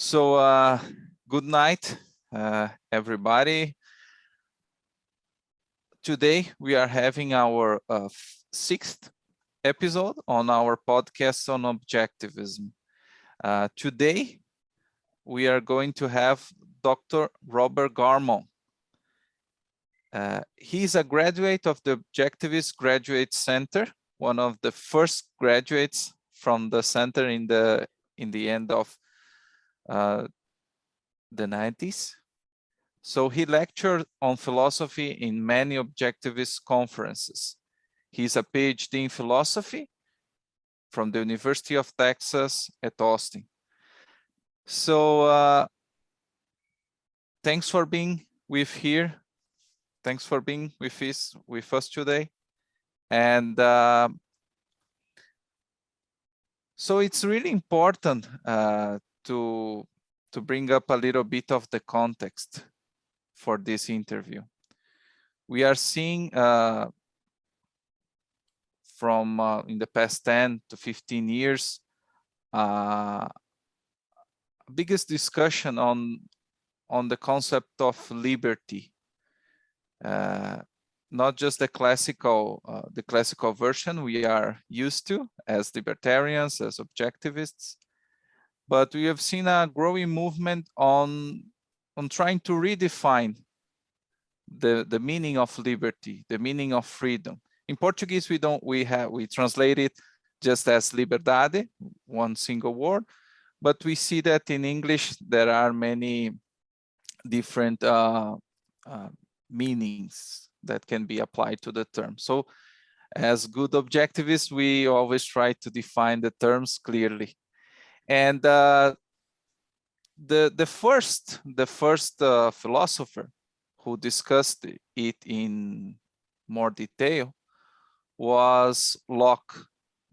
So good night, everybody. Today we are having our sixth episode on our podcast on objectivism. Today we are going to have Dr. Robert Garmon. He's a graduate of the Objectivist Graduate Center, one of the first graduates from the center in the end of the 90s. So he lectured on philosophy in many objectivist conferences. He's a PhD in philosophy from the University of Texas at Austin. So thanks for being with us today. And so it's really important to bring up a little bit of the context for this interview. We are seeing from in the past 10 to 15 years, biggest discussion on the concept of liberty. Not just the classical version we are used to as libertarians, as objectivists, but we have seen a growing movement on trying to redefine the meaning of liberty, the meaning of freedom. In Portuguese, we translate it just as liberdade, one single word, but we see that in English there are many different meanings that can be applied to the term. So as good objectivists, we always try to define the terms clearly. And the first philosopher who discussed it in more detail was Locke,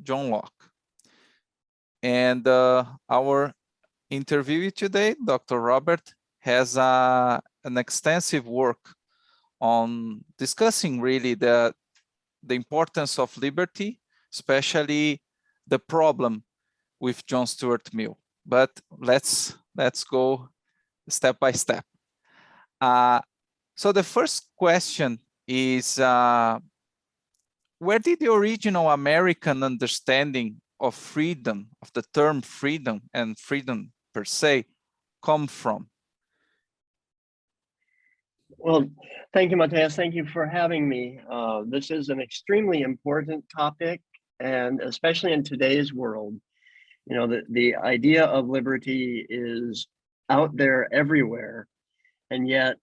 John Locke. And our interviewee today, Dr. Robert, has an extensive work on discussing really the importance of liberty, especially the problem with John Stuart Mill. But let's go step by step. So the first question is, where did the original American understanding of freedom, of the term freedom and freedom per se, come from? Well, thank you, Mateus. Thank you for having me. This is an extremely important topic, and especially in today's world, you know, the idea of liberty is out there everywhere, and yet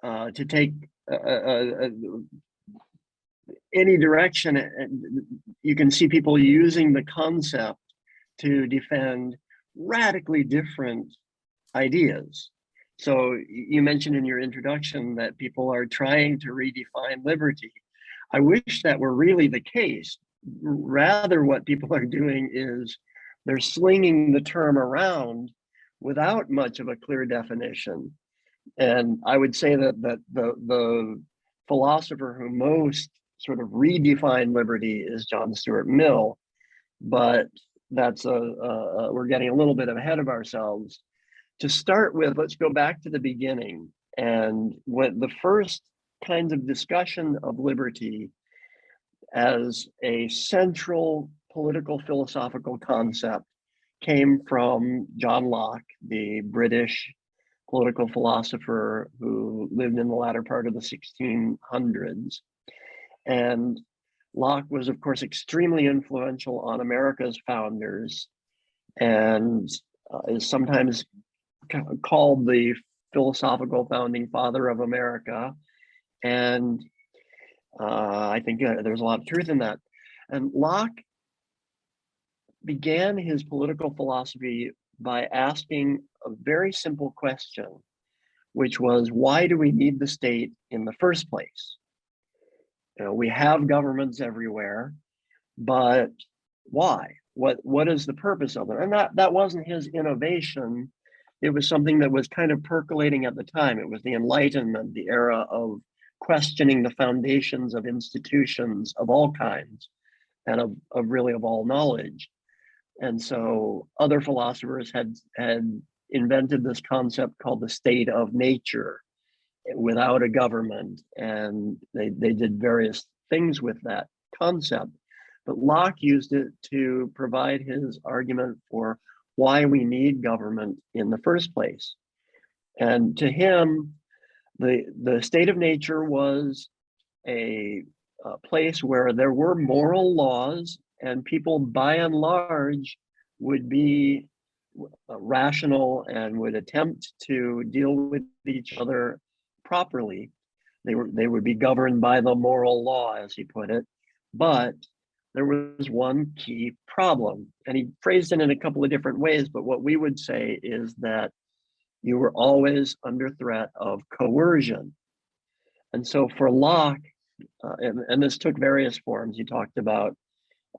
to take any direction, you can see people using the concept to defend radically different ideas. So you mentioned in your introduction that people are trying to redefine liberty. I wish that were really the case. Rather, what people are doing is they're slinging the term around without much of a clear definition. And I would say that the philosopher who most sort of redefined liberty is John Stuart Mill, but that's we're getting a little bit ahead of ourselves. To start with, let's go back to the beginning. And when the first kinds of discussion of liberty as a central political philosophical concept came from John Locke, the British political philosopher who lived in the latter part of the 1600s. And Locke was, of course, extremely influential on America's founders and is sometimes called the philosophical founding father of America. And I think there's a lot of truth in that. And Locke began his political philosophy by asking a very simple question, which was, why do we need the state in the first place? You know, we have governments everywhere, but why? What is the purpose of it? And that wasn't his innovation. It was something that was kind of percolating at the time. It was the Enlightenment, the era of questioning the foundations of institutions of all kinds and of really of all knowledge. And so other philosophers had invented this concept called the state of nature without a government, and they did various things with that concept. But Locke used it to provide his argument for why we need government in the first place. And to him, the state of nature was a place where there were moral laws, and people by and large would be rational and would attempt to deal with each other properly. They would be governed by the moral law, as he put it. But there was one key problem, and he phrased it in a couple of different ways, but what we would say is that you were always under threat of coercion. And so for Locke, and this took various forms, he talked about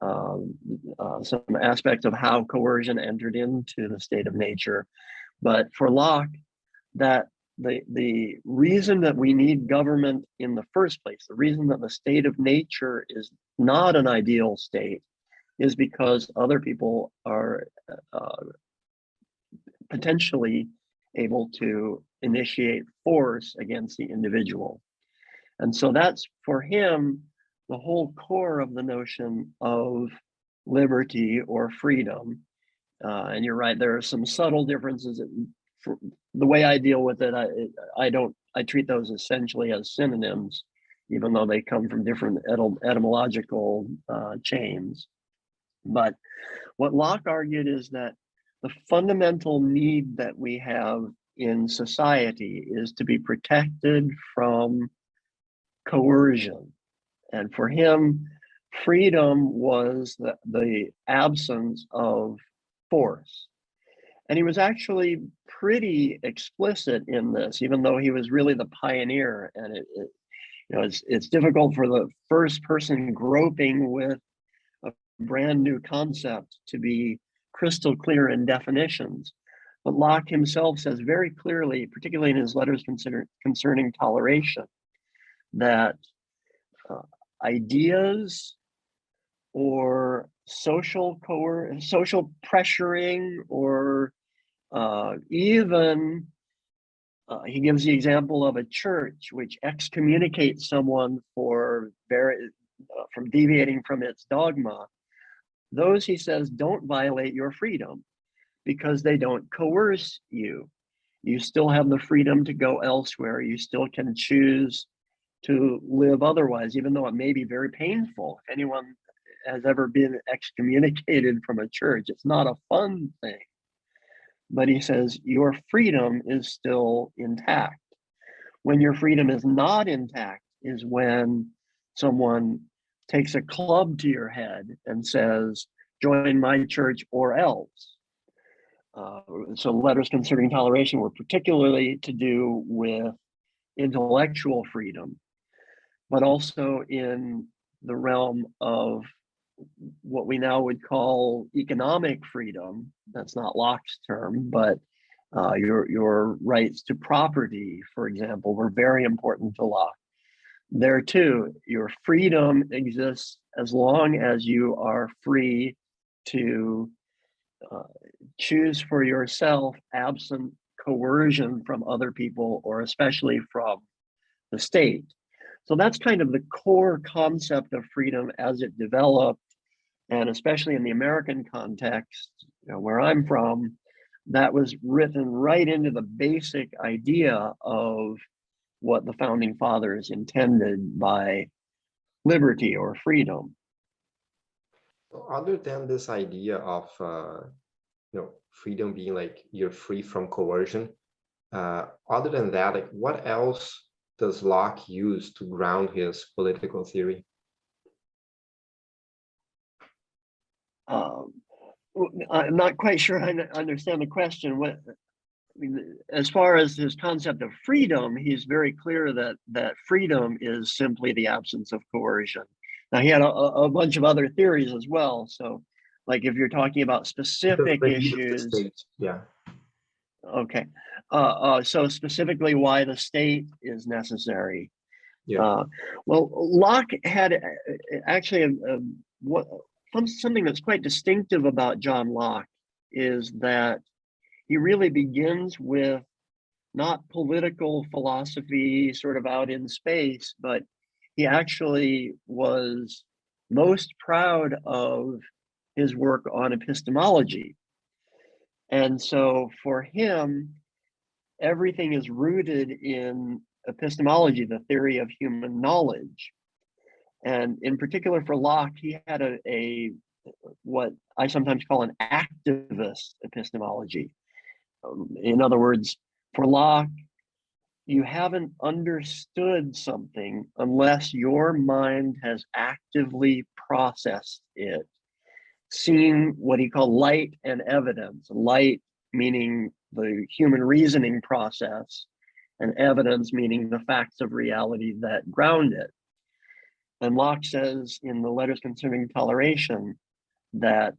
some aspects of how coercion entered into the state of nature. But for Locke, that the reason that we need government in the first place, the reason that the state of nature is not an ideal state, is because other people are potentially able to initiate force against the individual. And so that's, for him, the whole core of the notion of liberty or freedom. And you're right, there are some subtle differences. The way I deal with it, I treat those essentially as synonyms, even though they come from different etymological chains. But what Locke argued is that the fundamental need that we have in society is to be protected from coercion. And for him, freedom was the absence of force. And he was actually pretty explicit in this, even though he was really the pioneer. And it's difficult for the first person groping with a brand new concept to be crystal clear in definitions. But Locke himself says very clearly, particularly in his letters concerning toleration, that ideas or social pressuring, or even he gives the example of a church which excommunicates someone from deviating from its dogma. Those, he says, don't violate your freedom because they don't coerce you. You still have the freedom to go elsewhere. You still can choose to live otherwise, even though it may be very painful. If anyone has ever been excommunicated from a church, it's not a fun thing. But he says your freedom is still intact. When your freedom is not intact is when someone takes a club to your head and says, join my church or else. So letters concerning toleration were particularly to do with intellectual freedom, but also in the realm of what we now would call economic freedom. That's not Locke's term, but your rights to property, for example, were very important to Locke. There too, your freedom exists as long as you are free to choose for yourself, absent coercion from other people, or especially from the state. So that's kind of the core concept of freedom as it developed, and especially in the American context, where I'm from, that was written right into the basic idea of what the founding fathers intended by liberty or freedom. Other than this idea of freedom being like you're free from coercion, other than that, like what else does Locke use to ground his political theory? I'm not quite sure I understand the question. As far as his concept of freedom, he's very clear that freedom is simply the absence of coercion. Now, he had a bunch of other theories as well. So, like if you're talking about specific issues, yeah. Okay. So specifically, why the state is necessary. Yeah. Well, Locke had actually something that's quite distinctive about John Locke is that he really begins with not political philosophy sort of out in space, but he actually was most proud of his work on epistemology. And so for him, everything is rooted in epistemology, the theory of human knowledge. And in particular for Locke, he had a what I sometimes call an activist epistemology. In other words, for Locke, you haven't understood something unless your mind has actively processed it, seen what he called light and evidence. Light meaning the human reasoning process, and evidence meaning the facts of reality that ground it. And Locke says in the Letters Concerning Toleration that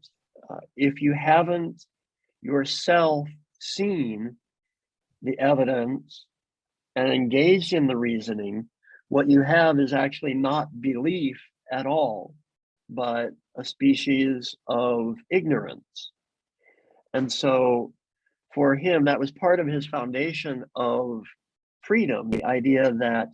if you haven't yourself seen the evidence and engaged in the reasoning, what you have is actually not belief at all, but a species of ignorance. And so for him, that was part of his foundation of freedom, the idea that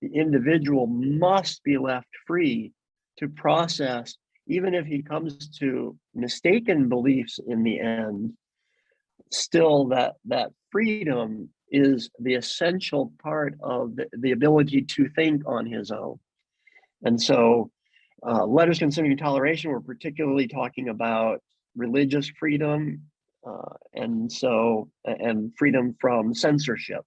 the individual must be left free to process, even if he comes to mistaken beliefs in the end, still that freedom is the essential part of the ability to think on his own. And so Letters Concerning Toleration were particularly talking about religious freedom and freedom from censorship.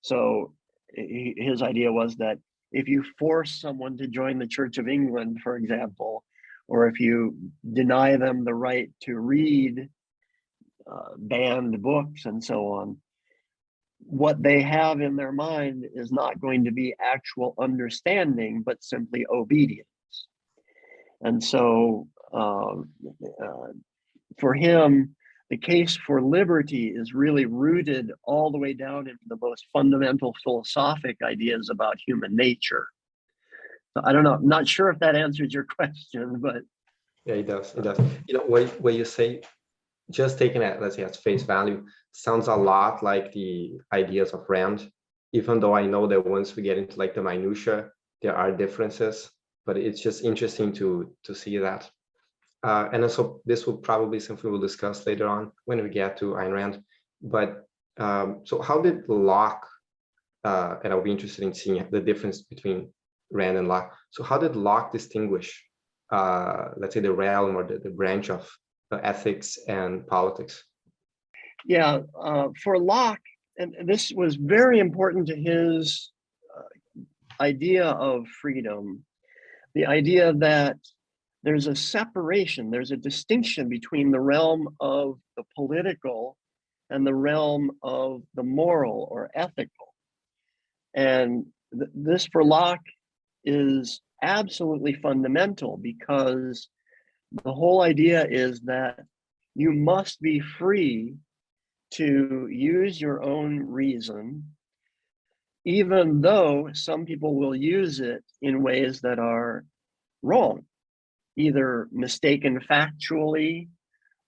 So his idea was that if you force someone to join the Church of England, for example, or if you deny them the right to read banned books and so on, what they have in their mind is not going to be actual understanding, but simply obedience. And so for him, the case for liberty is really rooted all the way down into the most fundamental philosophic ideas about human nature. So I don't know, I'm not sure if that answers your question, but. Yeah, it does, it does. You know, when you say, just taking it, let's say, at face value, sounds a lot like the ideas of Rand, even though I know that once we get into like the minutia, there are differences, but it's just interesting to see that. And also this will probably be something we'll discuss later on when we get to Ayn Rand. But so how did Locke, and I'll be interested in seeing the difference between Rand and Locke. So how did Locke distinguish, let's say, the realm or the branch of ethics and politics? Yeah, for Locke, and this was very important to his idea of freedom, the idea that there's a separation, there's a distinction between the realm of the political and the realm of the moral or ethical. And this for Locke is absolutely fundamental, because the whole idea is that you must be free to use your own reason, even though some people will use it in ways that are wrong, either mistaken factually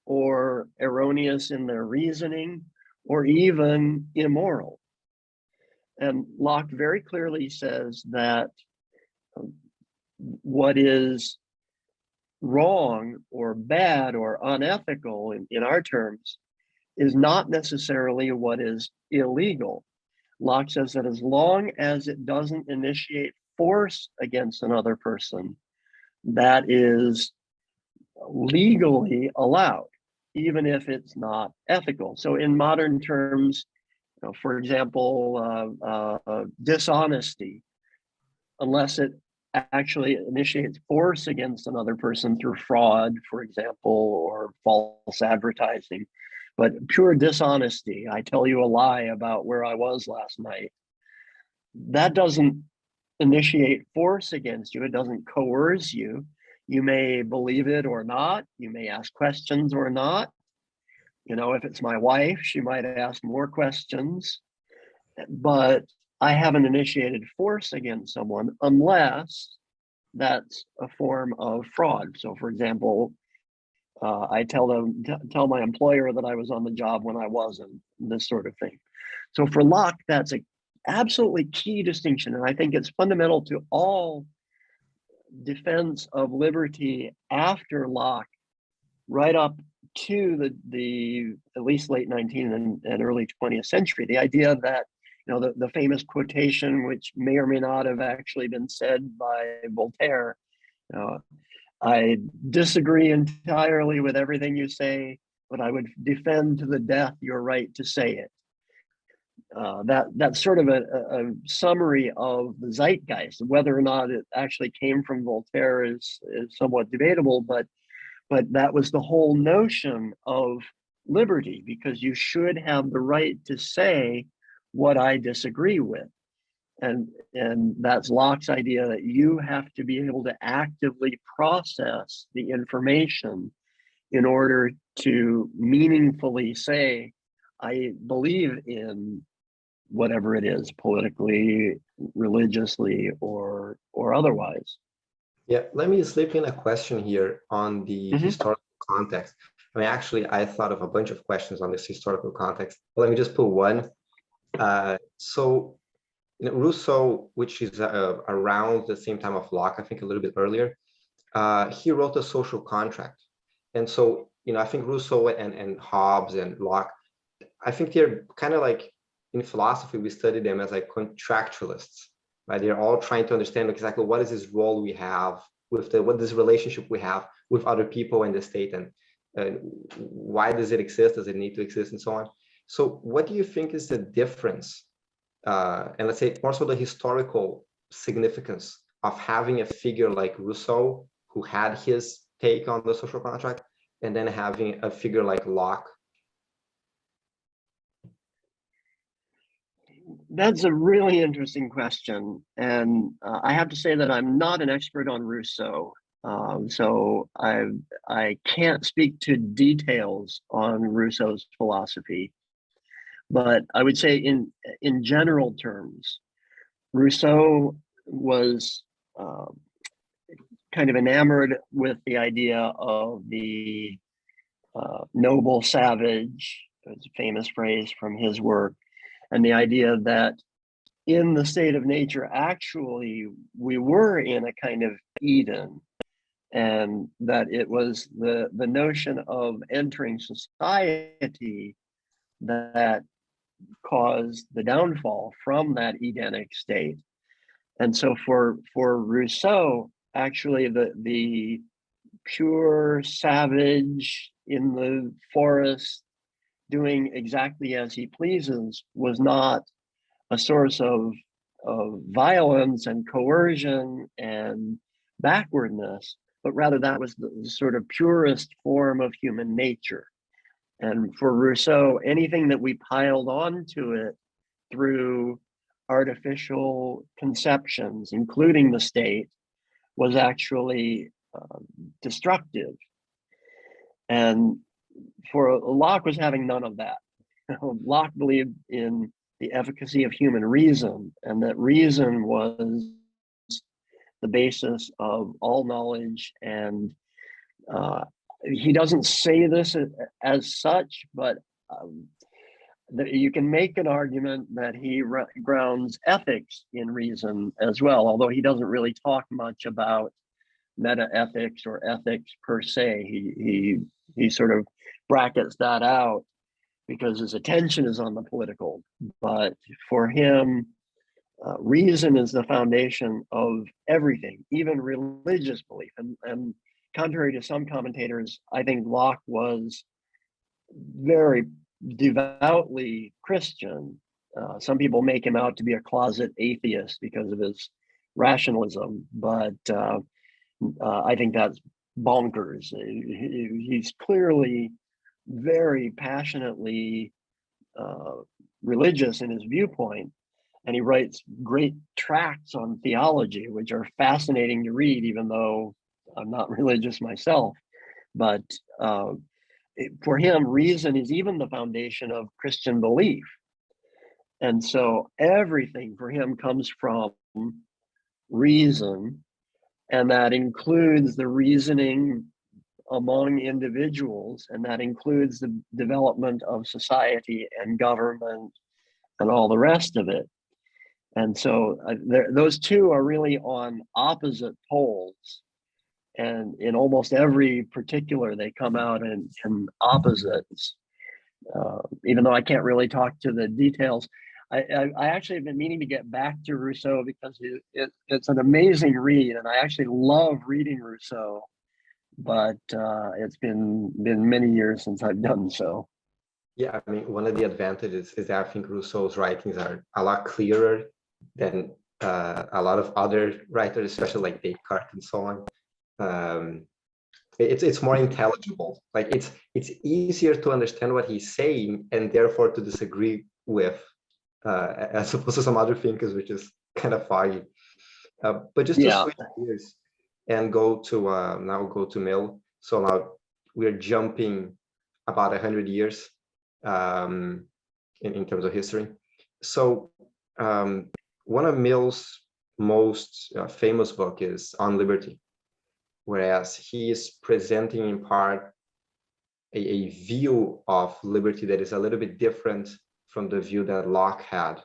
or erroneous in their reasoning, or even immoral. And Locke very clearly says that what is wrong or bad or unethical in our terms is not necessarily what is illegal. Locke says that as long as it doesn't initiate force against another person, that is legally allowed, even if it's not ethical. So in modern terms, you know, for example, dishonesty, unless it actually initiates force against another person through fraud, for example, or false advertising, but pure dishonesty, I tell you a lie about where I was last night, that doesn't initiate force against you. It doesn't coerce you. You may believe it or not. You may ask questions or not. You know, if it's my wife, she might ask more questions, but I haven't initiated force against someone unless that's a form of fraud. So for example, I tell my employer that I was on the job when I wasn't, this sort of thing. So for Locke, that's an absolutely key distinction. And I think it's fundamental to all defense of liberty after Locke, right up to the at least late 19th and early 20th century. The idea that, the famous quotation, which may or may not have actually been said by Voltaire, I disagree entirely with everything you say, but I would defend to the death your right to say it. That's sort of a summary of the zeitgeist. Whether or not it actually came from Voltaire is somewhat debatable, but that was the whole notion of liberty, because you should have the right to say what I disagree with. And that's Locke's idea that you have to be able to actively process the information in order to meaningfully say, I believe in whatever it is, politically, religiously, or otherwise. Yeah, let me slip in a question here on the historical context. I mean, actually, I thought of a bunch of questions on this historical context. Let me just put one. So Rousseau, which is around the same time of Locke, I think a little bit earlier, he wrote The Social Contract. And so, I think Rousseau and Hobbes and Locke, I think they're kind of like, in philosophy, we study them as like contractualists, right? They're all trying to understand exactly what is this role we have with what this relationship we have with other people and the state, and why does it exist? Does it need to exist, and so on? So what do you think is the difference, and let's say more so the historical significance of having a figure like Rousseau, who had his take on the social contract, and then having a figure like Locke? That's a really interesting question. And I have to say that I'm not an expert on Rousseau. So I can't speak to details on Rousseau's philosophy. But I would say in general terms, Rousseau was kind of enamored with the idea of the noble savage. It's a famous phrase from his work. And the idea that in the state of nature, actually, we were in a kind of Eden, and that it was the notion of entering society that caused the downfall from that Edenic state. And so for Rousseau, actually, the pure savage in the forest doing exactly as he pleases was not a source of violence and coercion and backwardness, but rather that was the sort of purest form of human nature. And for Rousseau, anything that we piled onto it through artificial conceptions, including the state, was actually destructive. And for Locke was having none of that. Locke believed in the efficacy of human reason, and that reason was the basis of all knowledge. And he doesn't say this as such, but you can make an argument that he grounds ethics in reason as well, although he doesn't really talk much about meta-ethics or ethics per se. He sort of brackets that out because his attention is on the political. But for him, reason is the foundation of everything, even religious belief. And contrary to some commentators, I think Locke was very devoutly Christian. Some people make him out to be a closet atheist because of his rationalism, but I think that's bonkers. He's clearly very passionately religious in his viewpoint, and he writes great tracts on theology, which are fascinating to read, even though I'm not religious myself. But for him, reason is even the foundation of Christian belief. And so everything for him comes from reason, and that includes the reasoning among individuals, and that includes the development of society and government and all the rest of it. And so those two are really on opposite poles. And in almost every particular, they come out in opposites. Even though I can't really talk to the details, I actually have been meaning to get back to Rousseau because it's an amazing read, and I actually love reading Rousseau. But it's been many years since I've done so. Yeah, I mean, one of the advantages is that I think Rousseau's writings are a lot clearer than a lot of other writers, especially like Descartes and so on. It's more intelligible. Like it's easier to understand what he's saying and therefore to disagree with, as opposed to some other thinkers, which is kind of foggy. But just to switch gears and go to Mill. So now we're jumping about 100 years in terms of history. So one of Mill's most famous book is On Liberty, whereas he is presenting in part a view of liberty that is a little bit different from the view that Locke had.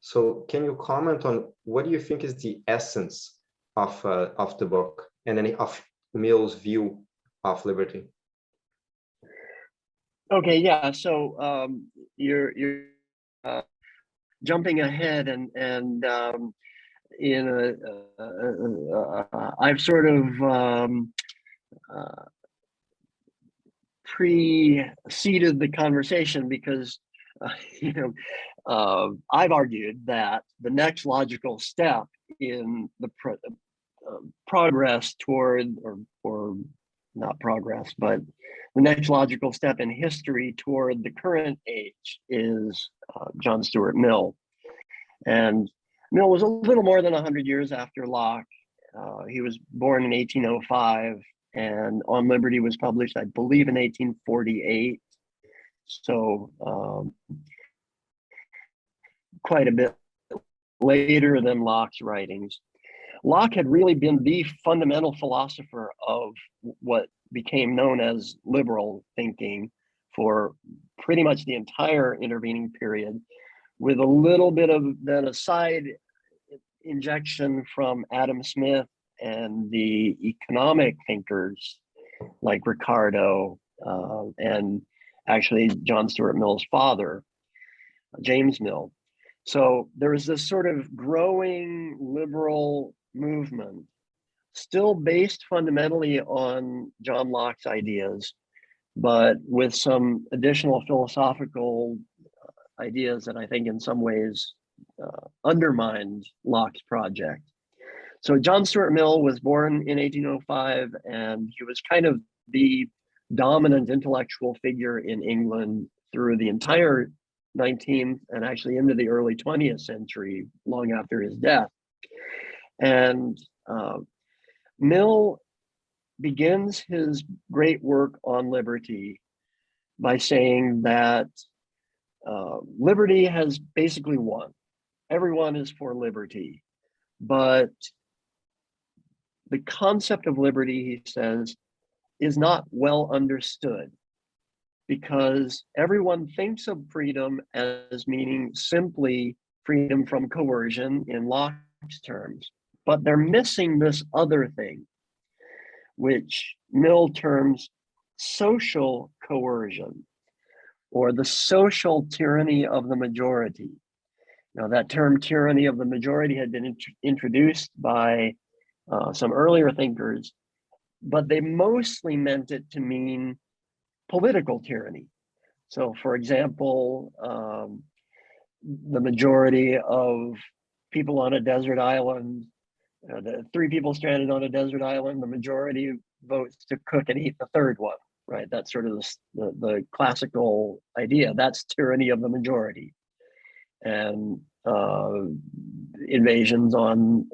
So can you comment on what do you think is the essence of the book and then of Mill's view of liberty? Okay, yeah. So you're jumping ahead, and I've sort of preceded the conversation because I've argued that the next logical step in the progress toward, or not progress, but the next logical step in history toward the current age is John Stuart Mill. And Mill was a little more than 100 years after Locke. He was born in 1805, and On Liberty was published, I believe, in 1848. So quite a bit later than Locke's writings. Locke had really been the fundamental philosopher of what became known as liberal thinking for pretty much the entire intervening period, with a little bit of then a side injection from Adam Smith and the economic thinkers like Ricardo and actually John Stuart Mill's father, James Mill. So there was this sort of growing liberal movement, still based fundamentally on John Locke's ideas, but with some additional philosophical ideas that I think in some ways undermined Locke's project. So John Stuart Mill was born in 1805, and he was kind of the dominant intellectual figure in England through the entire 19th and actually into the early 20th century, long after his death. And Mill begins his great work on liberty by saying that liberty has basically won. Everyone is for liberty, but the concept of liberty, he says, is not well understood because everyone thinks of freedom as meaning simply freedom from coercion in Locke's terms, but they're missing this other thing, which Mill terms social coercion, or the social tyranny of the majority. Now, that term tyranny of the majority had been introduced by some earlier thinkers, but they mostly meant it to mean political tyranny. So, for example, the majority of people on a desert island, the 3 people stranded on a desert island, the majority votes to cook and eat the third one, right? That's sort of the classical idea. That's tyranny of the majority. And invasions on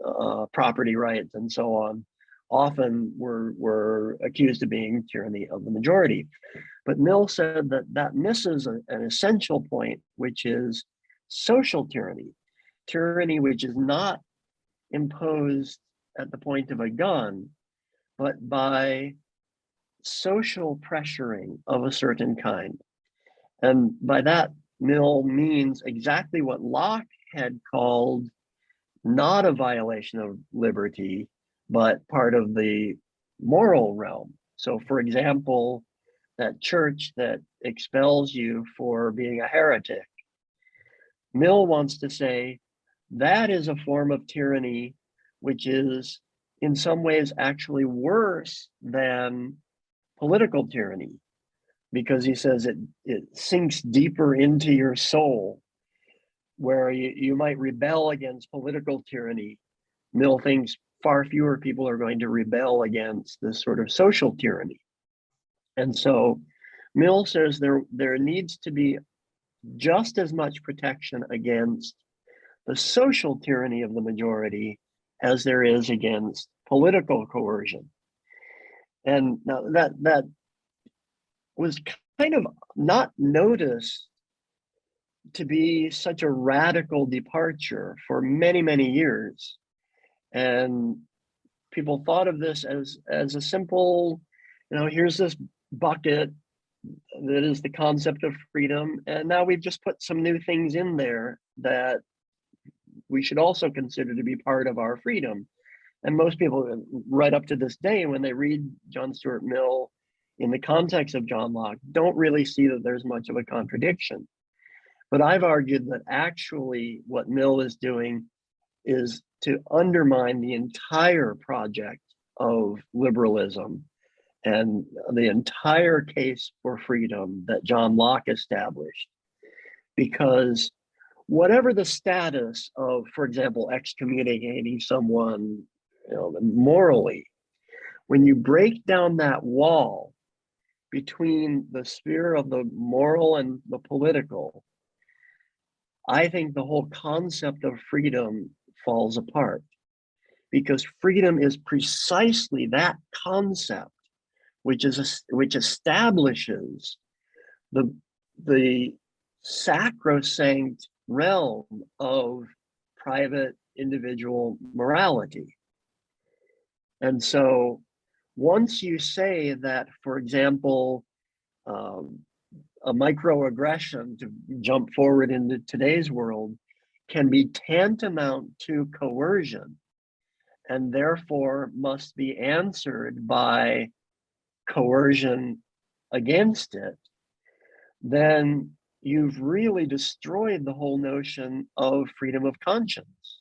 property rights and so on often were accused of being tyranny of the majority. But Mill said that misses an essential point, which is social tyranny, tyranny which is not imposed at the point of a gun, but by social pressuring of a certain kind. And by that, Mill means exactly what Locke had called not a violation of liberty, but part of the moral realm. So, for example, that church that expels you for being a heretic, Mill wants to say that is a form of tyranny, which is in some ways actually worse than political tyranny, because he says it sinks deeper into your soul, where you might rebel against political tyranny. Mill thinks far fewer people are going to rebel against this sort of social tyranny. And so Mill says there needs to be just as much protection against the social tyranny of the majority as there is against political coercion. And now that was kind of not noticed to be such a radical departure for many, many years. And people thought of this as a simple, here's this bucket that is the concept of freedom, and now we've just put some new things in there that we should also consider to be part of our freedom. And most people, right up to this day, when they read John Stuart Mill in the context of John Locke, don't really see that there's much of a contradiction. But I've argued that actually what Mill is doing is to undermine the entire project of liberalism and the entire case for freedom that John Locke established. Because whatever the status of, for example, excommunicating someone, morally, when you break down that wall between the sphere of the moral and the political, I think the whole concept of freedom falls apart, because freedom is precisely that concept which establishes the sacrosanct realm of private individual morality. And so once you say that, for example, a microaggression, to jump forward into today's world, can be tantamount to coercion and therefore must be answered by coercion against it, then you've really destroyed the whole notion of freedom of conscience,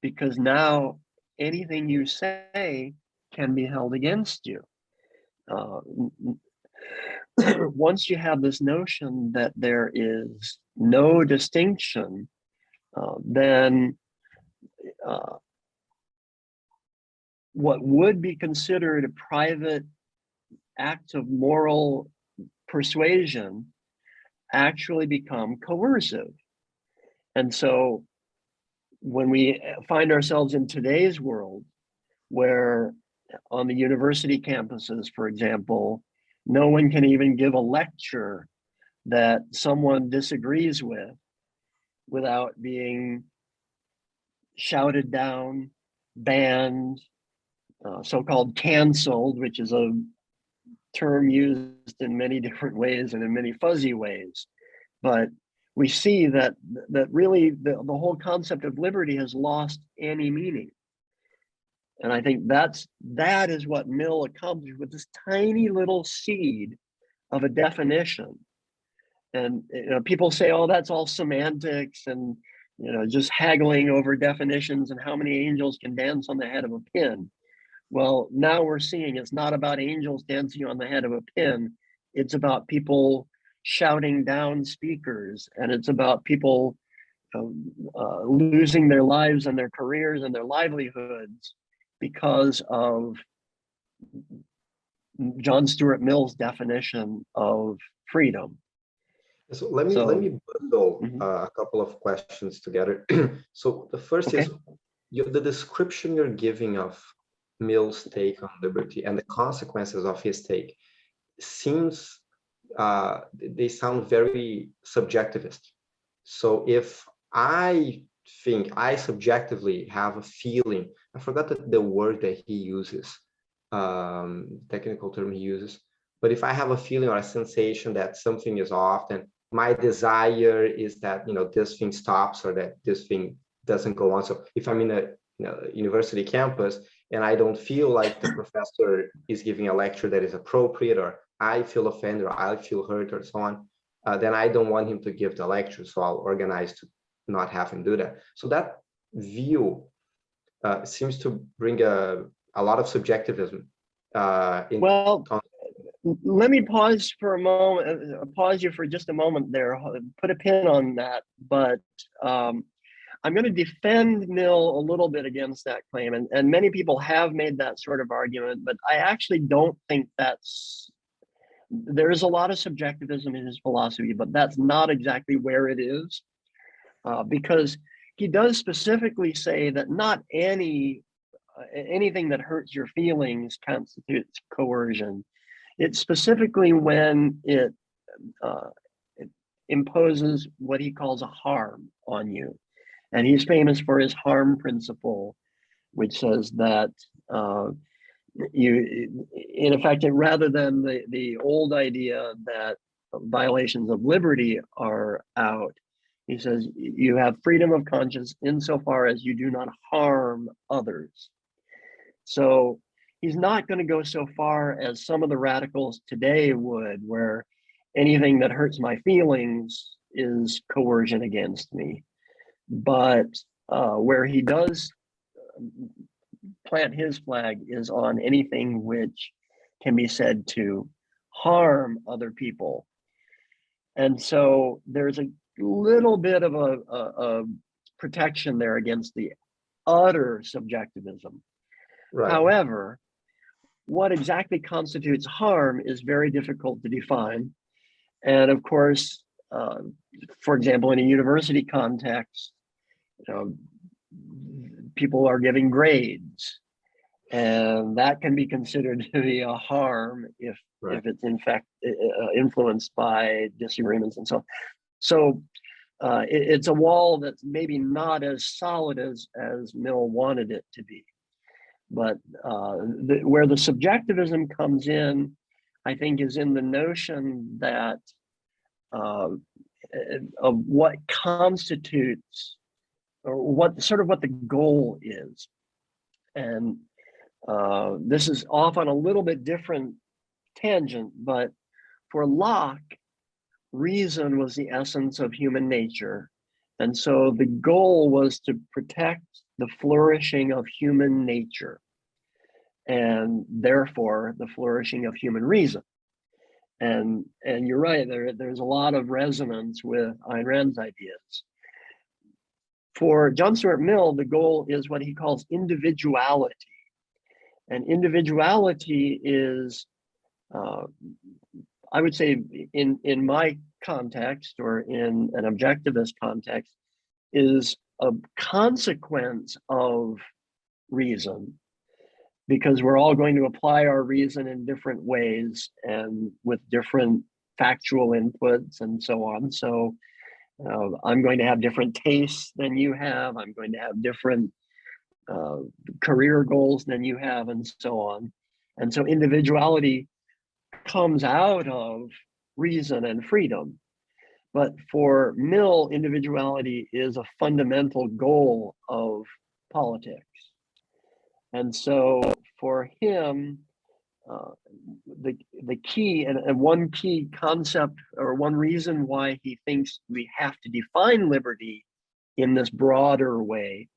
because now anything you say can be held against you. Once you have this notion that there is no distinction, then what would be considered private acts of moral persuasion actually become coercive. And so when we find ourselves in today's world, where on the university campuses, for example, no one can even give a lecture that someone disagrees with without being shouted down, banned, so-called canceled, which is a term used in many different ways and in many fuzzy ways. But we see that really the whole concept of liberty has lost any meaning. And I think that is what Mill accomplished with this tiny little seed of a definition. And people say, oh, that's all semantics and just haggling over definitions and how many angels can dance on the head of a pin. Well, now we're seeing it's not about angels dancing on the head of a pin. It's about people shouting down speakers, and it's about people losing their lives and their careers and their livelihoods because of John Stuart Mill's definition of freedom. So let me bundle a couple of questions together. So the first is the description you're giving of Mill's take on liberty and the consequences of his take seems they sound very subjectivist. So if I think I subjectively have a feeling, I forgot the word that he uses, technical term he uses. But if I have a feeling or a sensation that something is off, then my desire is that, this thing stops or that this thing doesn't go on. So if I'm in a university campus and I don't feel like the professor is giving a lecture that is appropriate, or I feel offended, or I feel hurt, or so on, then I don't want him to give the lecture. So I'll organize to not have him do that. So that view seems to bring a lot of subjectivism. Well, let me pause for a moment, pause you for just a moment there, put a pin on that. But I'm going to defend Mill a little bit against that claim. And many people have made that sort of argument, but I actually don't think there's a lot of subjectivism in his philosophy, but that's not exactly where it is. Because he does specifically say that not anything that hurts your feelings constitutes coercion. It's specifically when it imposes what he calls a harm on you. And he's famous for his harm principle, which says that in effect, rather than the old idea that violations of liberty are out, he says you have freedom of conscience insofar as you do not harm others. So he's not going to go so far as some of the radicals today would, where anything that hurts my feelings is coercion against me. But where he does plant his flag is on anything which can be said to harm other people. And so there's a little bit of a protection there against the utter subjectivism. Right. However, what exactly constitutes harm is very difficult to define. And of course, for example, in a university context, people are giving grades, and that can be considered to be a harm if it's in fact influenced by disagreements and so on. So it's a wall that's maybe not as solid as Mill wanted it to be. But where the subjectivism comes in, I think, is in the notion that of what constitutes, or what the goal is. And this is off on a little bit different tangent, but for Locke, reason was the essence of human nature. And so the goal was to protect the flourishing of human nature, and therefore the flourishing of human reason. And you're right, there's a lot of resonance with Ayn Rand's ideas. For John Stuart Mill, the goal is what he calls individuality. And individuality is, I would say in my context, or in an objectivist context, is a consequence of reason, because we're all going to apply our reason in different ways and with different factual inputs and so on. So I'm going to have different tastes than you have. I'm going to have different career goals than you have, and so on. And so individuality comes out of reason and freedom. But for Mill, individuality is a fundamental goal of politics. And so for him, the key and one key concept, or one reason why he thinks we have to define liberty in this broader way,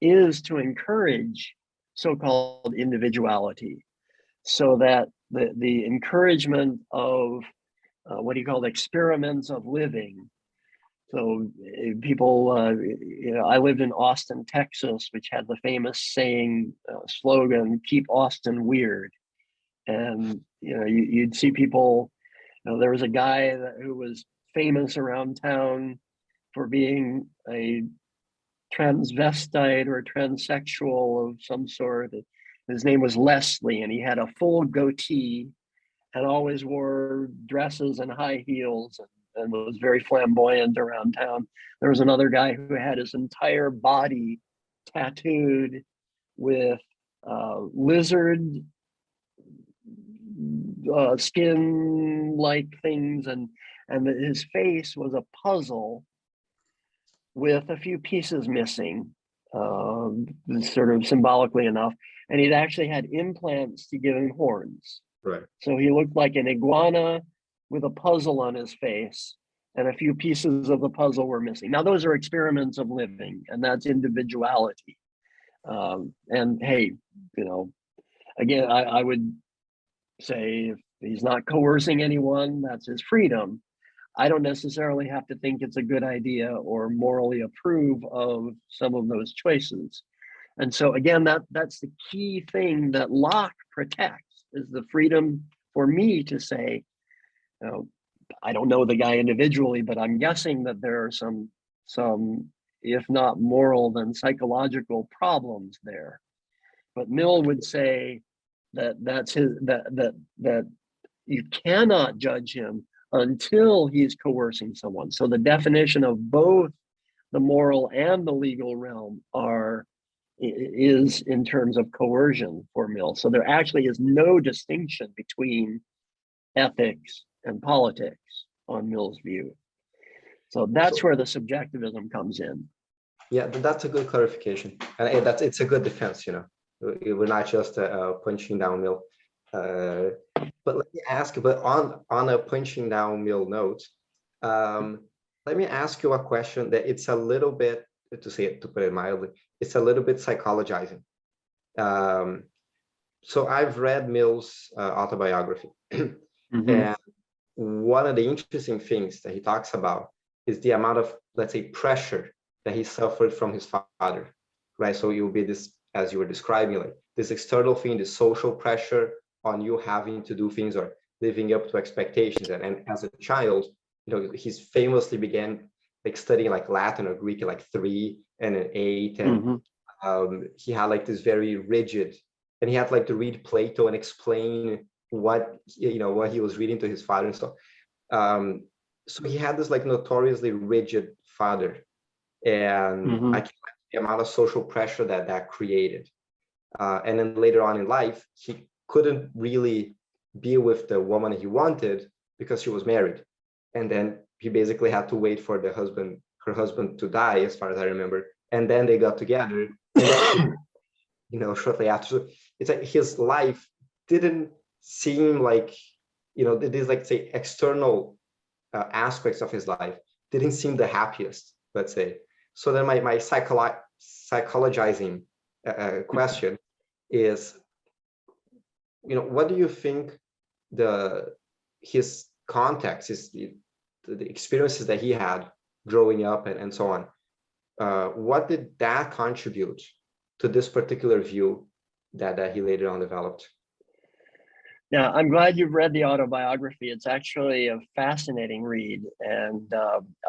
is to encourage so-called individuality, so that the encouragement of what he called experiments of living. So people, I lived in Austin, Texas, which had the famous saying, slogan, "Keep Austin weird." And you'd see people. There was a guy who was famous around town for being a transvestite or transsexual of some sort. His name was Leslie, and he had a full goatee and always wore dresses and high heels, and was very flamboyant around town. There was another guy who had his entire body tattooed with lizard skin-like things, and his face was a puzzle with a few pieces missing, sort of symbolically enough. And he'd actually had implants to give him horns. Right. So he looked like an iguana with a puzzle on his face, and a few pieces of the puzzle were missing. Now, those are experiments of living, and that's individuality. And hey, you know, again, I would say if he's not coercing anyone, that's his freedom. I don't necessarily have to think it's a good idea or morally approve of some of those choices. And so again, that's the key thing that Locke protects, is the freedom for me to say, you know, I don't know the guy individually, but I'm guessing that there are some, if not moral, then psychological problems there. But Mill would say that that you cannot judge him until he's coercing someone. So the definition of both the moral and the legal realm is in terms of coercion for Mill. So there actually is no distinction between ethics and politics on Mill's view. So that's where the subjectivism comes in. Yeah, that's a good clarification, and it's a good defense. You know, we're not just punching down Mill. But let me ask, but on a punching down Mill note, let me ask you a question that it's a little bit, to put it mildly, it's a little bit psychologizing. So I've read Mill's autobiography, and one of the interesting things that he talks about is the amount of, let's say, pressure that he suffered from his father, right? So you'll be this, as you were describing, like this external thing, the social pressure on you having to do things or living up to expectations. And as a child, you know, he's famously began like studying like Latin or Greek at like 3 and an 8, and he had like this very rigid, and he had like to read Plato and explain what he was reading to his father and stuff. So he had this like notoriously rigid father, and I can imagine the amount of social pressure that created. And then later on in life, he couldn't really be with the woman he wanted because she was married, and then he basically had to wait for her husband to die, as far as I remember, and then they got together. And then, shortly after, so it's like his life didn't seem like, these like say external aspects of his life didn't seem the happiest, let's say. So then my psychologizing question is, what do you think his context, the experiences that he had growing up and so on, what did that contribute to this particular view that he later on developed? Yeah, I'm glad you've read the autobiography. It's actually a fascinating read, and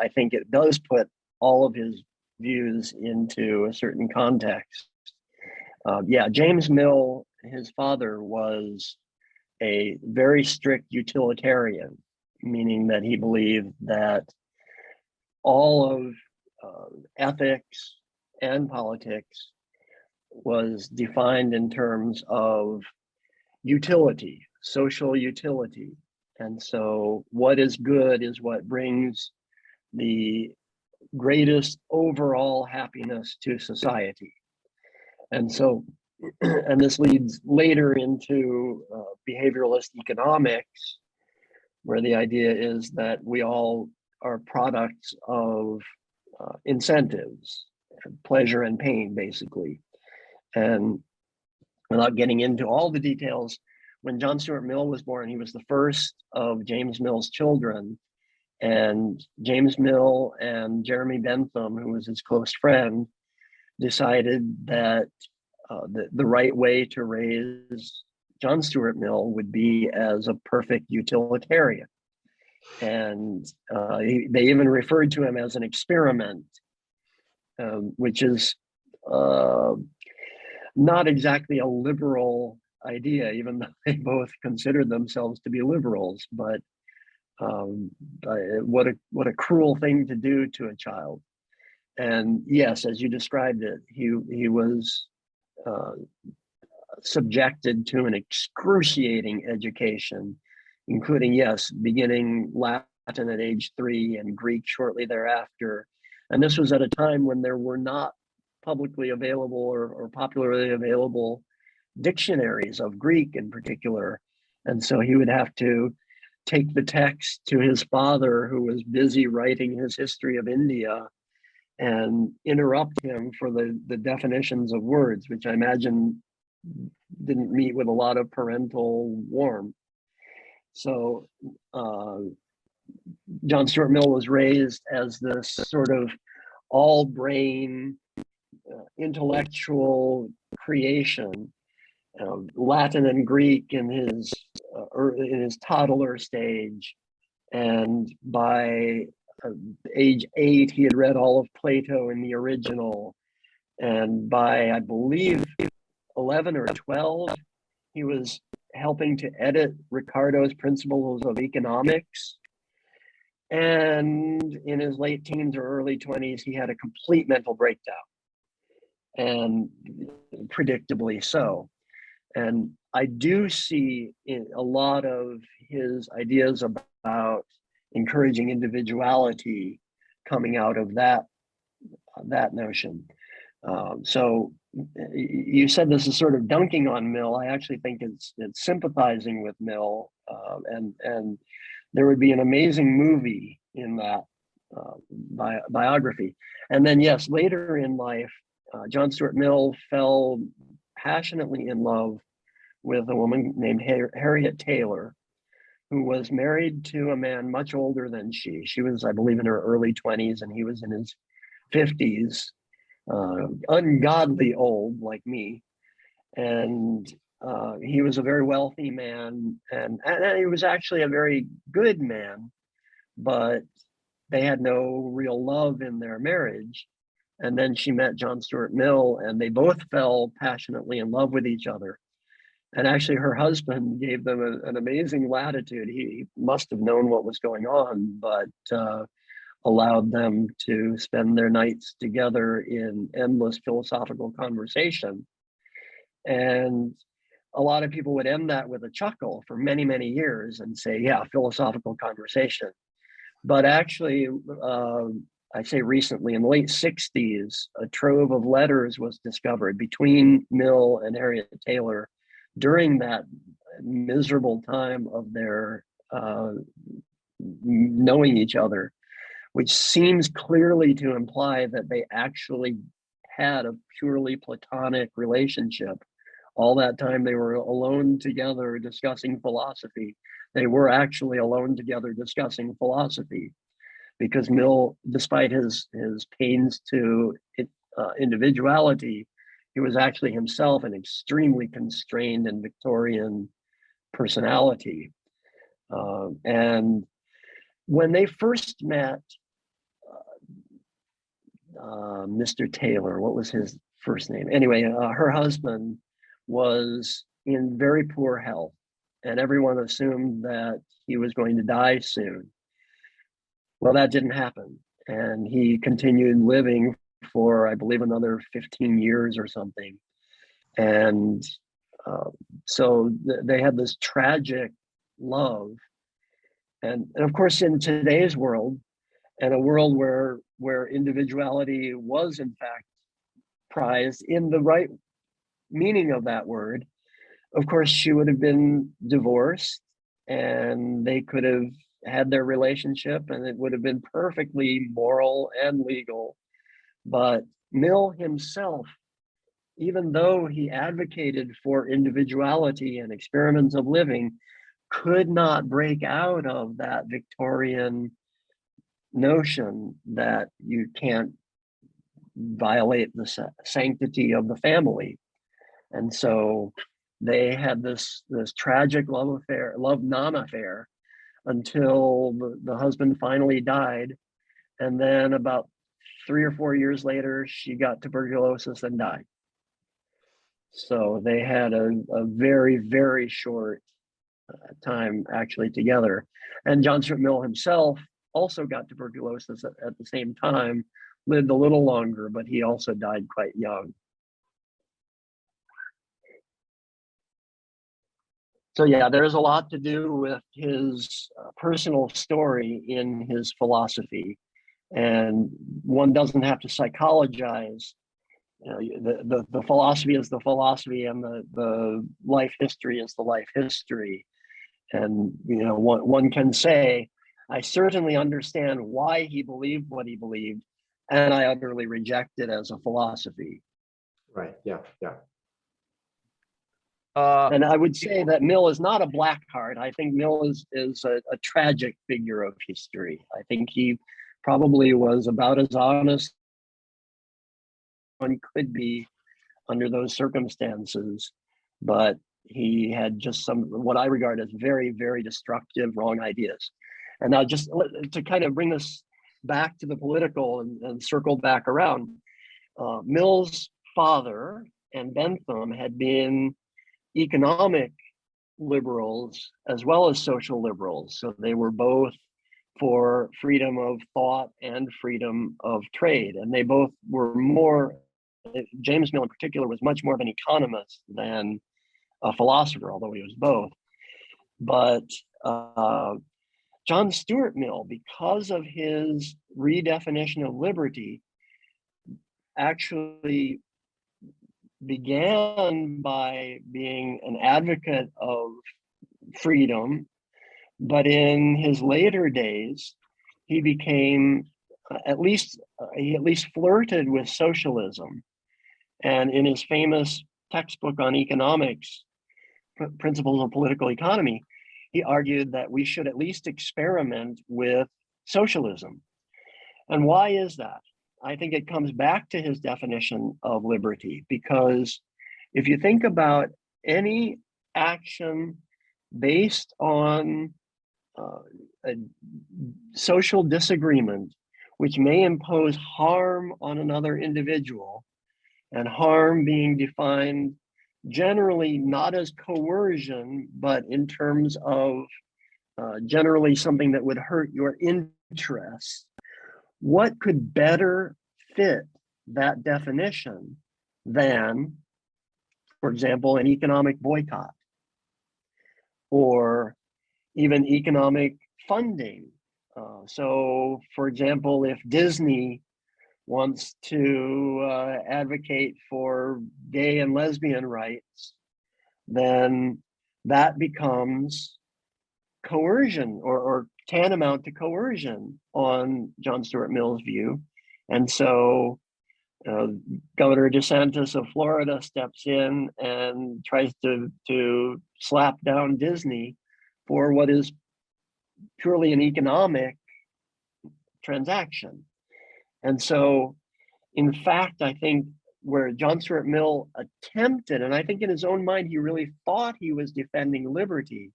I think it does put all of his views into a certain context. James Mill, his father, was a very strict utilitarian, meaning that he believed that all of ethics and politics was defined in terms of utility, social utility. And so what is good is what brings the greatest overall happiness to society. And so, and this leads later into behavioralist economics, where the idea is that we all are products of incentives, pleasure and pain, basically. And without getting into all the details, when John Stuart Mill was born, he was the first of James Mill's children. And James Mill and Jeremy Bentham, who was his close friend, decided that the right way to raise John Stuart Mill would be as a perfect utilitarian. And they even referred to him as an experiment, which is not exactly a liberal idea, even though they both considered themselves to be liberals. But what a cruel thing to do to a child. And yes, as you described it, he was subjected to an excruciating education including, yes, beginning Latin at age 3 and Greek shortly thereafter. And this was at a time when there were not publicly available or popularly available dictionaries of Greek in particular. And so he would have to take the text to his father, who was busy writing his history of India, and interrupt him for the definitions of words, which I imagine didn't meet with a lot of parental warmth. So John Stuart Mill was raised as this sort of all-brain intellectual creation, Latin and Greek in his toddler stage, and by age 8 he had read all of Plato in the original, and by, I believe, 11 or 12 he was helping to edit Ricardo's Principles of Economics. And in his late teens or early 20s, he had a complete mental breakdown, and predictably so. And I do see a lot of his ideas about encouraging individuality coming out of that notion. So you said this is sort of dunking on Mill. I actually think it's sympathizing with Mill, and there would be an amazing movie in that biography. And then, yes, later in life, John Stuart Mill fell passionately in love with a woman named Harriet Taylor, who was married to a man much older than she. She was, I believe, in her early 20s, and he was in his 50s, ungodly old like me. And he was a very wealthy man, and he was actually a very good man, but they had no real love in their marriage. And then she met John Stuart Mill, and they both fell passionately in love with each other. And actually, her husband gave them an amazing latitude. He must have known what was going on, but allowed them to spend their nights together in endless philosophical conversation. And a lot of people would end that with a chuckle for many, many years and say, yeah, philosophical conversation. But actually, I say recently, in the late 60s, a trove of letters was discovered between Mill and Harriet Taylor during that miserable time of their knowing each other, which seems clearly to imply that they actually had a purely platonic relationship. All that time they were alone together discussing philosophy. They were actually alone together discussing philosophy, because Mill, despite his pains to individuality, he was actually himself an extremely constrained and Victorian personality. And when they first met, Mr. Taylor, what was his first name? Anyway, her husband was in very poor health, and everyone assumed that he was going to die soon. Well, that didn't happen, and he continued living for, I believe, another 15 years or something. And so they had this tragic love. And of course, in today's world, and a world where individuality was in fact prized in the right meaning of that word, of course, she would have been divorced, and they could have had their relationship, and it would have been perfectly moral and legal. But Mill himself, even though he advocated for individuality and experiments of living, could not break out of that Victorian notion that you can't violate the sanctity of the family. And so they had this tragic love non-affair until the husband finally died. And then about 3 or 4 years later, she got tuberculosis and died. So they had a very, very short time actually together. And John Stuart Mill himself also got tuberculosis at the same time, lived a little longer, but he also died quite young. So yeah, there's a lot to do with his personal story in his philosophy, and one doesn't have to psychologize. The philosophy is the philosophy, and the life history is the life history. And one can say, I certainly understand why he believed what he believed, and I utterly reject it as a philosophy. Right. Yeah. Yeah. And I would say that Mill is not a black heart. I think Mill is a tragic figure of history. I think he probably was about as honest as one could be under those circumstances, but he had just some, what I regard as very, very destructive, wrong ideas. And now just to kind of bring this back to the political and circle back around, Mill's father and Bentham had been economic liberals as well as social liberals. So they were both for freedom of thought and freedom of trade. And they both were more, James Mill in particular was much more of an economist than a philosopher, although he was both. But John Stuart Mill, because of his redefinition of liberty, actually began by being an advocate of freedom, but in his later days, he became he at least flirted with socialism. And in his famous textbook on economics, Principles of Political Economy, he argued that we should at least experiment with socialism. And why is that? I think it comes back to his definition of liberty, because if you think about any action based on a social disagreement, which may impose harm on another individual, and harm being defined generally not as coercion, but in terms of generally something that would hurt your interests, what could better fit that definition than, for example, an economic boycott or even economic funding? So, for example, if Disney wants to advocate for gay and lesbian rights, then that becomes coercion or tantamount to coercion on John Stuart Mill's view. And so Governor DeSantis of Florida steps in and tries to slap down Disney for what is purely an economic transaction. And so, in fact, I think where John Stuart Mill attempted, and I think in his own mind, he really thought he was defending liberty,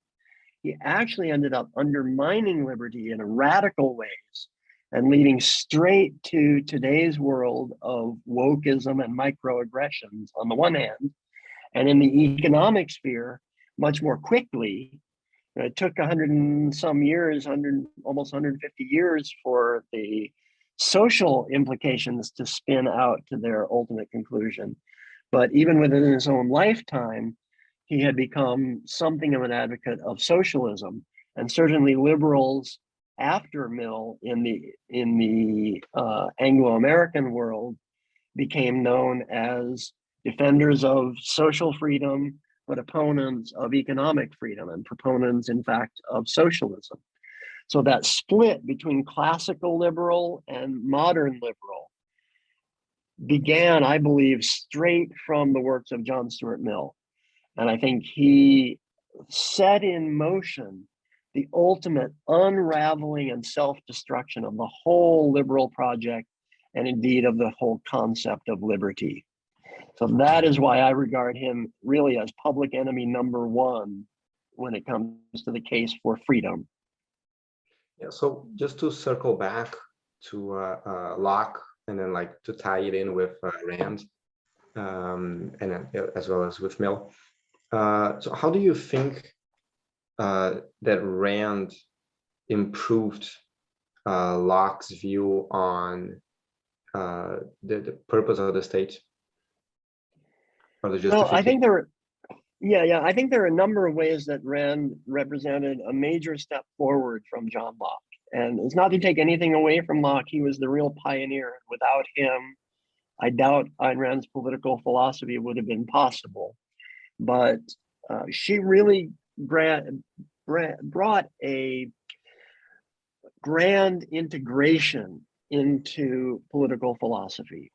he actually ended up undermining liberty in radical ways and leading straight to today's world of wokeism and microaggressions on the one hand, and in the economic sphere, much more quickly. It took 100 and some years, almost 150 years for the social implications to spin out to their ultimate conclusion. But even within his own lifetime, he had become something of an advocate of socialism, and certainly liberals after Mill in the Anglo-American world became known as defenders of social freedom, but opponents of economic freedom and proponents, in fact, of socialism. So that split between classical liberal and modern liberal began, I believe, straight from the works of John Stuart Mill. And I think he set in motion the ultimate unraveling and self-destruction of the whole liberal project, and indeed of the whole concept of liberty. So that is why I regard him really as public enemy number one when it comes to the case for freedom. Yeah, so just to circle back to Locke, and then like to tie it in with Rand, and then, as well as with Mill. So how do you think that Rand improved Locke's view on the purpose of the state, or the justification? Well, I think Yeah. I think there are a number of ways that Rand represented a major step forward from John Locke. And it's not to take anything away from Locke. He was the real pioneer. Without him, I doubt Ayn Rand's political philosophy would have been possible. But she really brought a grand integration into political philosophy.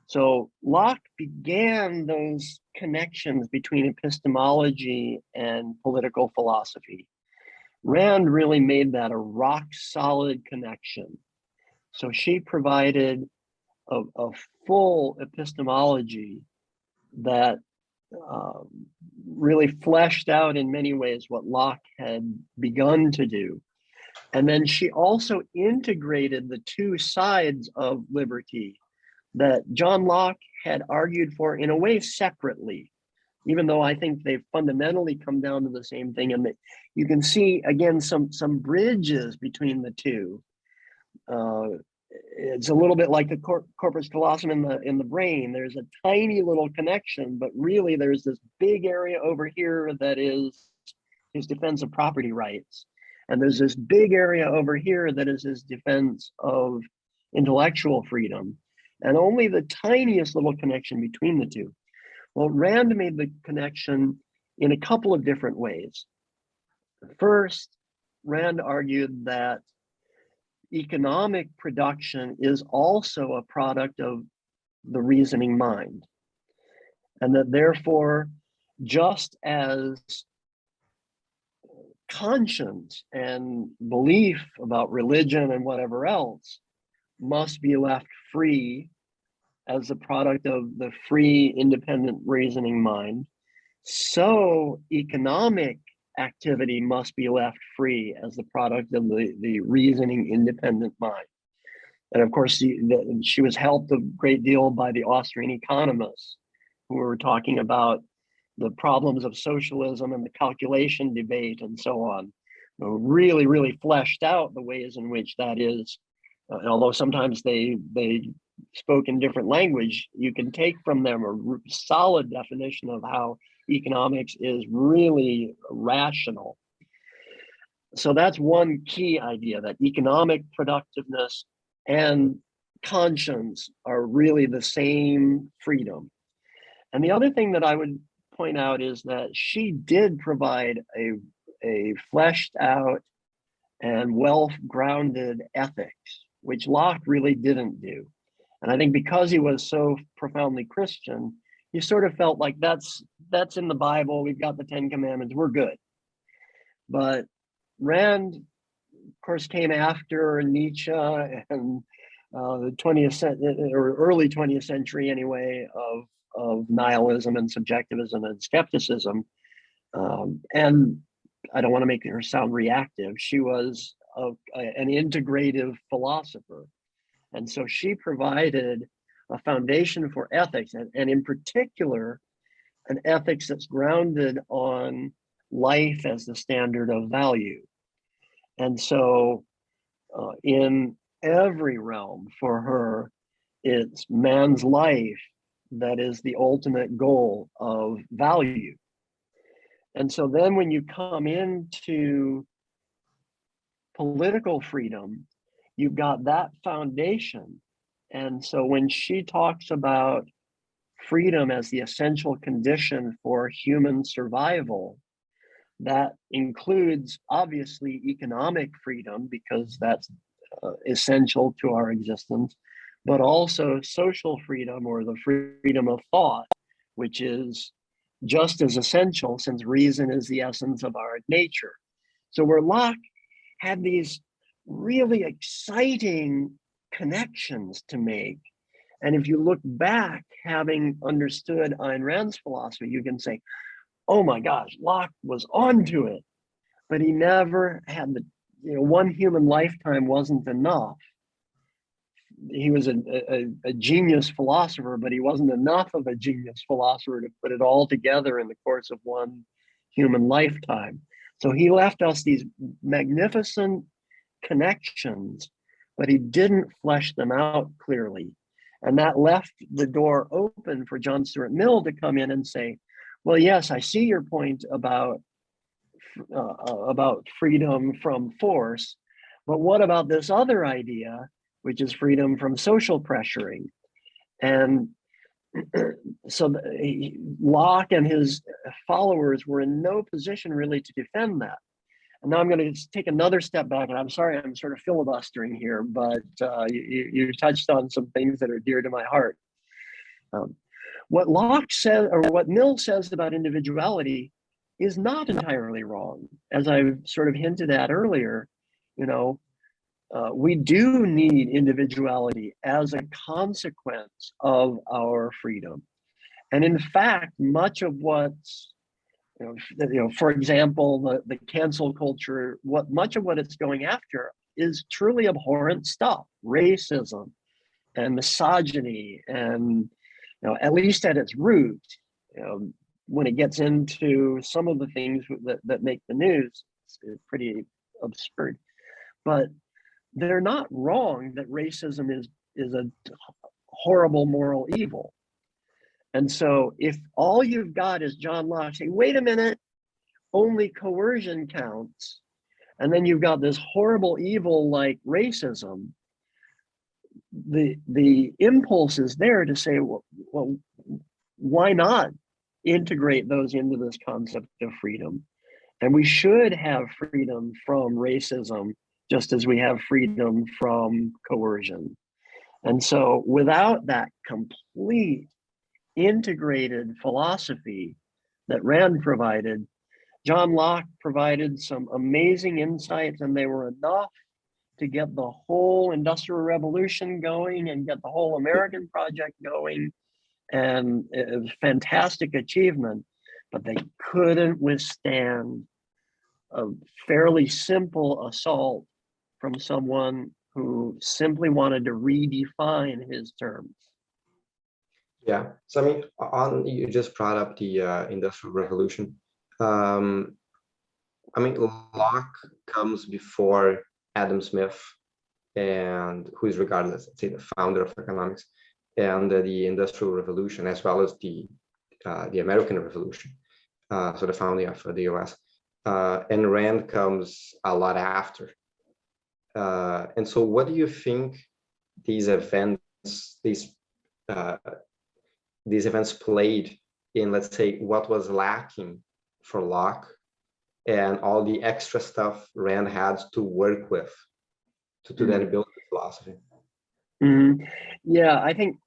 So Locke began those connections between epistemology and political philosophy. Rand really made that a rock solid connection. So she provided a full epistemology that really fleshed out in many ways what Locke had begun to do. And then she also integrated the two sides of liberty that John Locke had argued for in a way separately, even though I think they fundamentally come down to the same thing. And you can see, again, some bridges between the two. It's a little bit like the corpus callosum in the brain. There's a tiny little connection, but really there's this big area over here that is his defense of property rights. And there's this big area over here that is his defense of intellectual freedom. And only the tiniest little connection between the two. Well, Rand made the connection in a couple of different ways. First, Rand argued that economic production is also a product of the reasoning mind. And that therefore, just as conscience and belief about religion and whatever else must be left free as a product of the free, independent reasoning mind, so economic activity must be left free as the product of the reasoning, independent mind. And of course, she was helped a great deal by the Austrian economists who were talking about the problems of socialism and the calculation debate and so on. Really, really fleshed out the ways in which that is. Although sometimes they spoke in different language, you can take from them a solid definition of how economics is really rational. So that's one key idea, that economic productiveness and conscience are really the same freedom. And the other thing that I would point out is that she did provide a fleshed out and well-grounded ethics, which Locke really didn't do. And I think because he was so profoundly Christian, he sort of felt like that's in the Bible, we've got the 10 Commandments, we're good. But Rand, of course, came after Nietzsche and the 20th century, or early 20th century anyway, of nihilism and subjectivism and skepticism. And I don't want to make her sound reactive. She was an integrative philosopher. And so she provided a foundation for ethics, and in particular, an ethics that's grounded on life as the standard of value. And so in every realm for her, it's man's life that is the ultimate goal of value. And so then when you come into political freedom, you've got that foundation. And so when she talks about freedom as the essential condition for human survival, that includes obviously economic freedom, because that's essential to our existence, but also social freedom, or the freedom of thought, which is just as essential, since reason is the essence of our nature. So where Locke had these really exciting connections to make, and if you look back, having understood Ayn Rand's philosophy, you can say, oh my gosh, Locke was onto it, but he never had the, one human lifetime wasn't enough. He was a genius philosopher, but he wasn't enough of a genius philosopher to put it all together in the course of one human lifetime. So he left us these magnificent connections, but he didn't flesh them out clearly. And that left the door open for John Stuart Mill to come in and say, Well, yes, I see your point about freedom from force, but what about this other idea, which is freedom from social pressuring? And so Locke and his followers were in no position really to defend that. And now I'm going to take another step back, and I'm sorry I'm sort of filibustering here, but you touched on some things that are dear to my heart. What Locke says, or what Mill says about individuality, is not entirely wrong. As I've sort of hinted at earlier, you know, we do need individuality as a consequence of our freedom. And in fact, much of what's, for example, the cancel culture, much of what it's going after is truly abhorrent stuff, racism and misogyny, and at least at its root, when it gets into some of the things that make the news, it's pretty absurd. But they're not wrong that racism is a horrible moral evil. And so if all you've got is John Locke saying, wait a minute, only coercion counts, and then you've got this horrible evil like racism, the impulse is there to say, well, why not integrate those into this concept of freedom? And we should have freedom from racism, just as we have freedom from coercion. And so without that complete integrated philosophy that Rand provided, John Locke provided some amazing insights, and they were enough to get the whole Industrial Revolution going and get the whole American project going. And it was a fantastic achievement, but they couldn't withstand a fairly simple assault from someone who simply wanted to redefine his terms. Yeah, so I mean, you just brought up the Industrial Revolution. I mean, Locke comes before Adam Smith, and who is regarded as, let's say, the founder of economics, and the Industrial Revolution, as well as the American Revolution, so the founding of the U.S. And Rand comes a lot after. And so, what do you think these events played in, let's say, what was lacking for Locke, and all the extra stuff Rand had to work with to then build the philosophy? Mm-hmm. Yeah, I think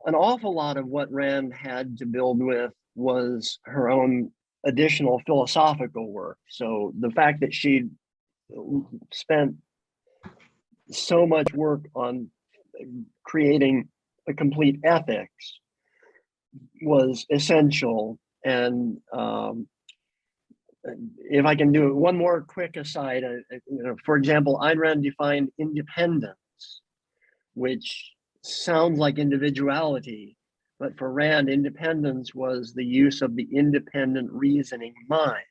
an awful lot of what Rand had to build with was her own additional philosophical work. So the fact that she spent so much work on creating a complete ethics was essential. And if I can do one more quick aside, for example, Ayn Rand defined independence, which sounds like individuality, but for Rand, independence was the use of the independent reasoning mind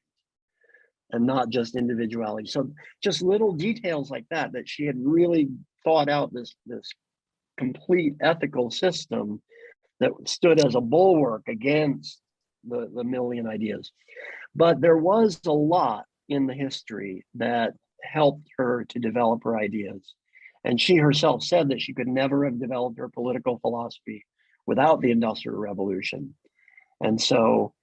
and not just individuality. So just little details like that she had really thought out this complete ethical system that stood as a bulwark against the Millian ideas. But there was a lot in the history that helped her to develop her ideas. And she herself said that she could never have developed her political philosophy without the Industrial Revolution. And so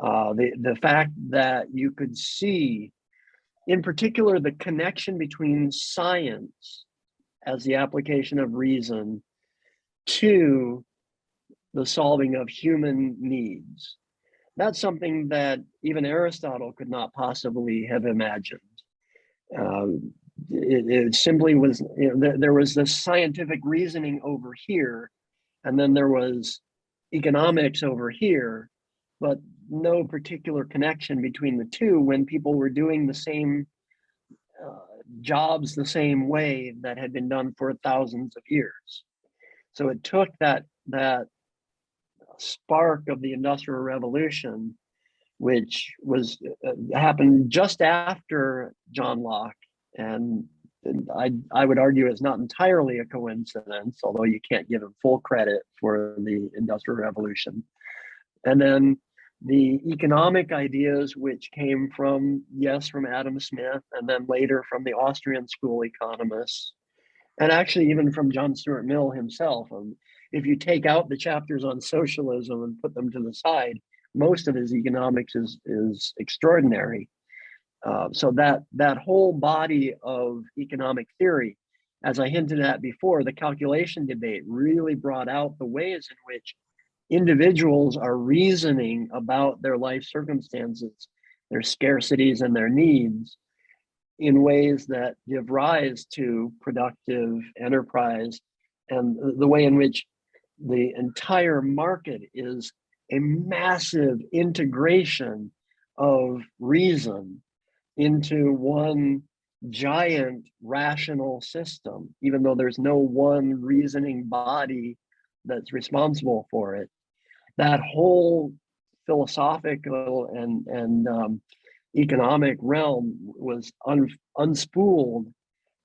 the fact that you could see, in particular, the connection between science as the application of reason to the solving of human needs, that's something that even Aristotle could not possibly have imagined. It simply was, there was this scientific reasoning over here, and then there was economics over here, but no particular connection between the two when people were doing the same jobs the same way that had been done for thousands of years. So it took that spark of the Industrial Revolution, which was happened just after John Locke, and I would argue it's not entirely a coincidence, although you can't give him full credit for the Industrial Revolution. And then the economic ideas, which came from, yes, from Adam Smith, and then later from the Austrian school economists, and actually even from John Stuart Mill himself. If you take out the chapters on socialism and put them to the side, most of his economics is extraordinary. So that whole body of economic theory, as I hinted at before, the calculation debate really brought out the ways in which individuals are reasoning about their life circumstances, their scarcities and their needs in ways that give rise to productive enterprise, and the way in which the entire market is a massive integration of reason into one giant rational system, even though there's no one reasoning body that's responsible for it. That whole philosophical and economic realm was unspooled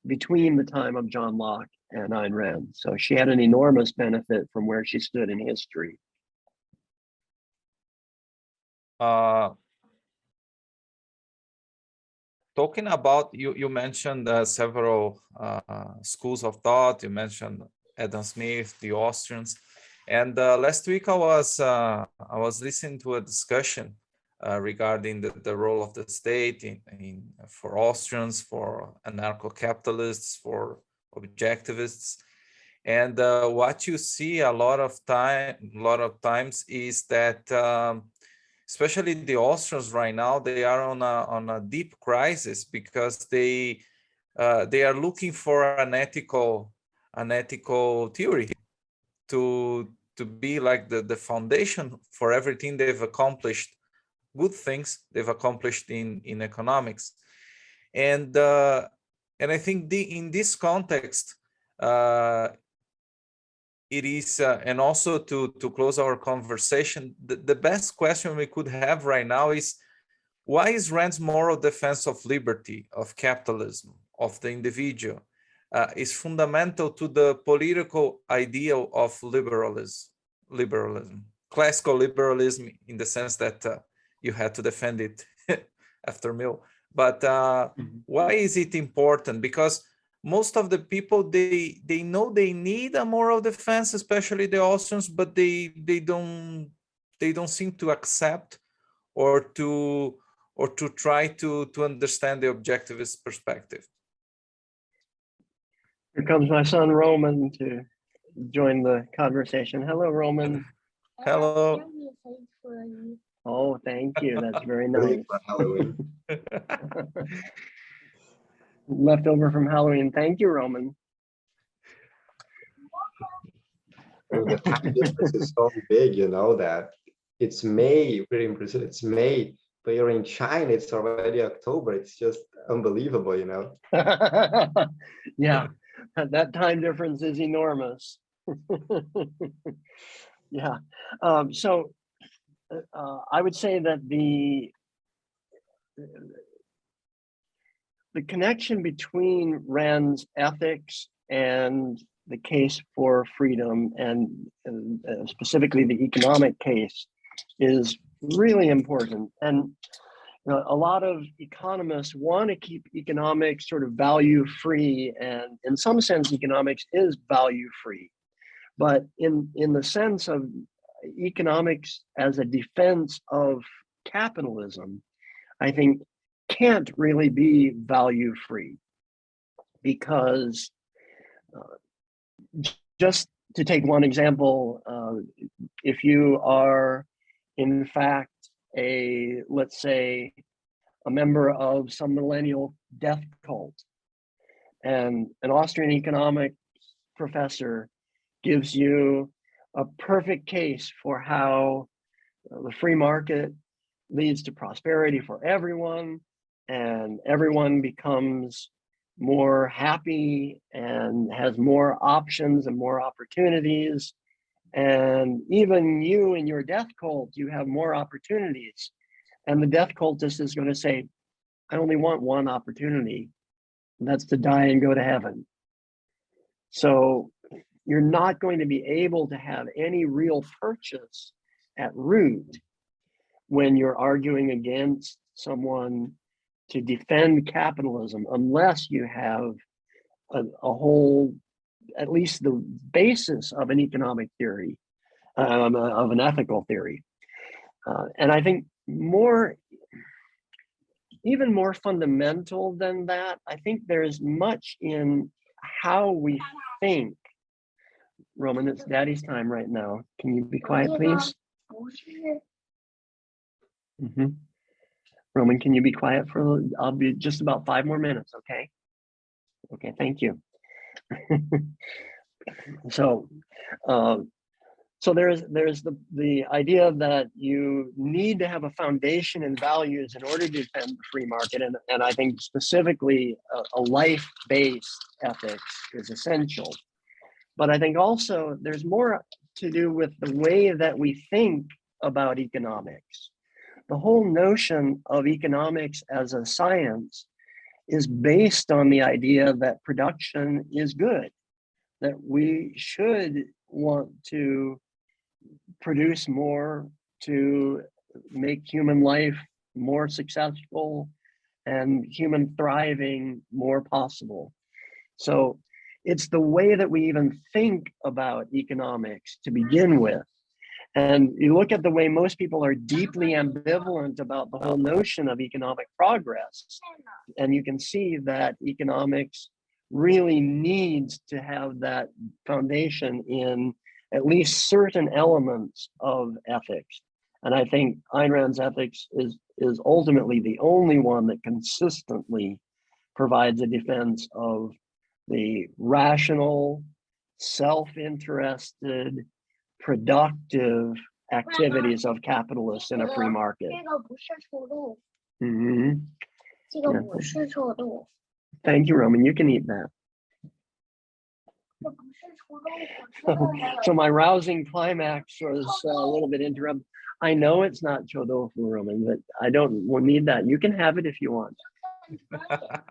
between the time of John Locke and Ayn Rand. So she had an enormous benefit from where she stood in history. Talking about, you mentioned several schools of thought. You mentioned Adam Smith, the Austrians, and last week I was listening to a discussion regarding the role of the state for Austrians, for anarcho-capitalists, for objectivists, and what you see a lot of times is that. Especially the Austrians right now, they are on a deep crisis because they are looking for an ethical theory to be like the foundation for everything they've accomplished, good things they've accomplished in economics, and I think in this context. It is, and also to close our conversation, the best question we could have right now is, why is Rand's moral defense of liberty, of capitalism, of the individual, is fundamental to the political ideal of liberalism, classical liberalism, in the sense that you had to defend it after Mill. But why is it important? Because most of the people, they know they need a moral defense, especially the Austrians, but they don't seem to accept or to try to understand the objectivist perspective. Here comes my son Roman to join the conversation. Hello, Roman. Hello. Oh, thank you. That's very nice. Halloween. Left over from Halloween. Thank you, Roman. The time difference is so big, you know, that it's May, we're in Brazil, it's May, but you're in China, it's already October. It's just unbelievable, you know. Yeah, that time difference is enormous. Yeah. So I would say that the connection between Rand's ethics and the case for freedom, and specifically the economic case, is really important. And a lot of economists want to keep economics sort of value free, and in some sense economics is value free, but in the sense of economics as a defense of capitalism, I think can't really be value free, because just to take one example, if you are in fact let's say a member of some millennial death cult, and an Austrian economics professor gives you a perfect case for how the free market leads to prosperity for everyone, and everyone becomes more happy and has more options and more opportunities. And even you in your death cult, you have more opportunities. And the death cultist is going to say, I only want one opportunity, and that's to die and go to heaven. So you're not going to be able to have any real purchase at root when you're arguing against someone to defend capitalism, unless you have a whole, at least the basis of an economic theory, of an ethical theory. And I think even more fundamental than that, I think there's much in how we think. Roman, it's daddy's time right now. Can you be quiet, please? Roman, can you be quiet for, I'll be just about 5 more minutes, okay? Okay, thank you. So there's the idea that you need to have a foundation and values in order to defend the free market, and I think specifically a life-based ethics is essential. But I think also there's more to do with the way that we think about economics. The whole notion of economics as a science is based on the idea that production is good, that we should want to produce more to make human life more successful and human thriving more possible. So it's the way that we even think about economics to begin with. And you look at the way most people are deeply ambivalent about the whole notion of economic progress, and you can see that economics really needs to have that foundation in at least certain elements of ethics. And I think Ayn Rand's ethics is ultimately the only one that consistently provides a defense of the rational, self-interested, productive activities of capitalists in a free market. Thank you, Roman. You can eat that. So my rousing climax was a little bit interrupted. I know it's not chodofu, Roman, but I don't need that. You can have it if you want.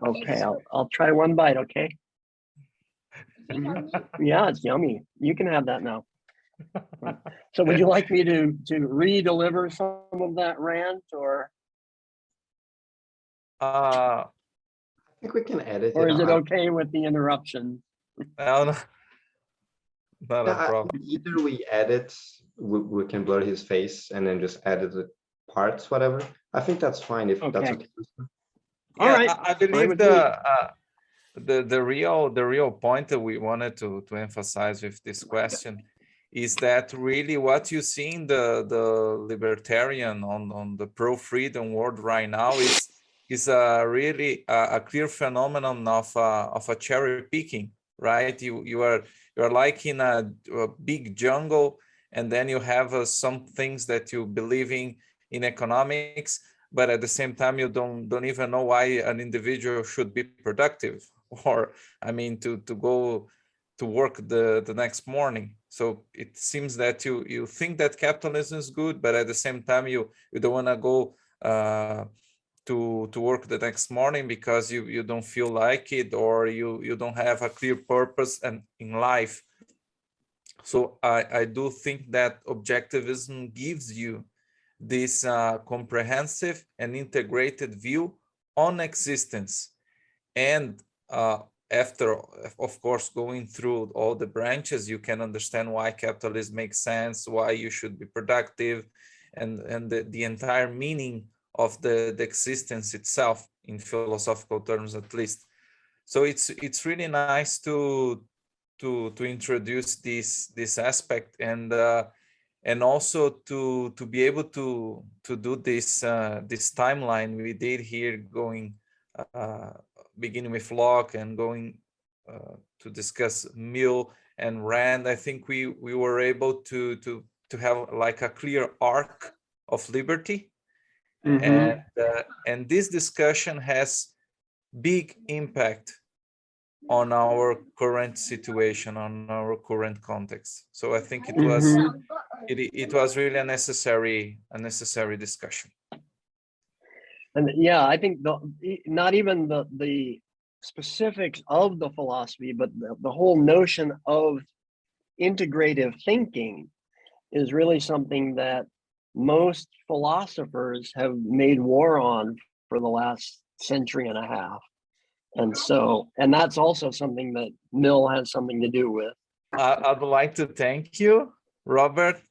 Okay, I'll try one bite, okay? Yeah, it's yummy. You can have that now. So would you like me to re-deliver some of that rant, or? I think we can edit it. Or is it okay with the interruption? No, not a problem. Either we edit, we can blur his face and then just edit the parts, whatever. I think that's fine if that's okay. All right. I believe the real point that we wanted to emphasize with this question is that really what you see in the libertarian on the pro-freedom world right now is really a clear phenomenon of a cherry picking, right? You are like in a big jungle, and then you have some things that you believe in economics, but at the same time you don't even know why an individual should be productive, or I mean to go to work the next morning. So it seems that you think that capitalism is good, but at the same time you don't want to go to work the next morning because you don't feel like it, or you don't have a clear purpose in life. So I do think that objectivism gives you this comprehensive and integrated view on existence. And after, of course, going through all the branches, you can understand why capitalism makes sense, why you should be productive, and the entire meaning of the existence itself, in philosophical terms at least. So it's really nice to introduce this aspect, and also to be able to do this timeline we did here, going beginning with Locke and going to discuss Mill and Rand. I think we were able to have like a clear arc of liberty. And this discussion has big impact on our current situation, on our current context. So I think it was it was really a necessary discussion. And yeah, I think not even the specifics of the philosophy, but the whole notion of integrative thinking is really something that most philosophers have made war on for the last century and a half. And so, and that's also something that Mill has something to do with. I'd like to thank you, Robert,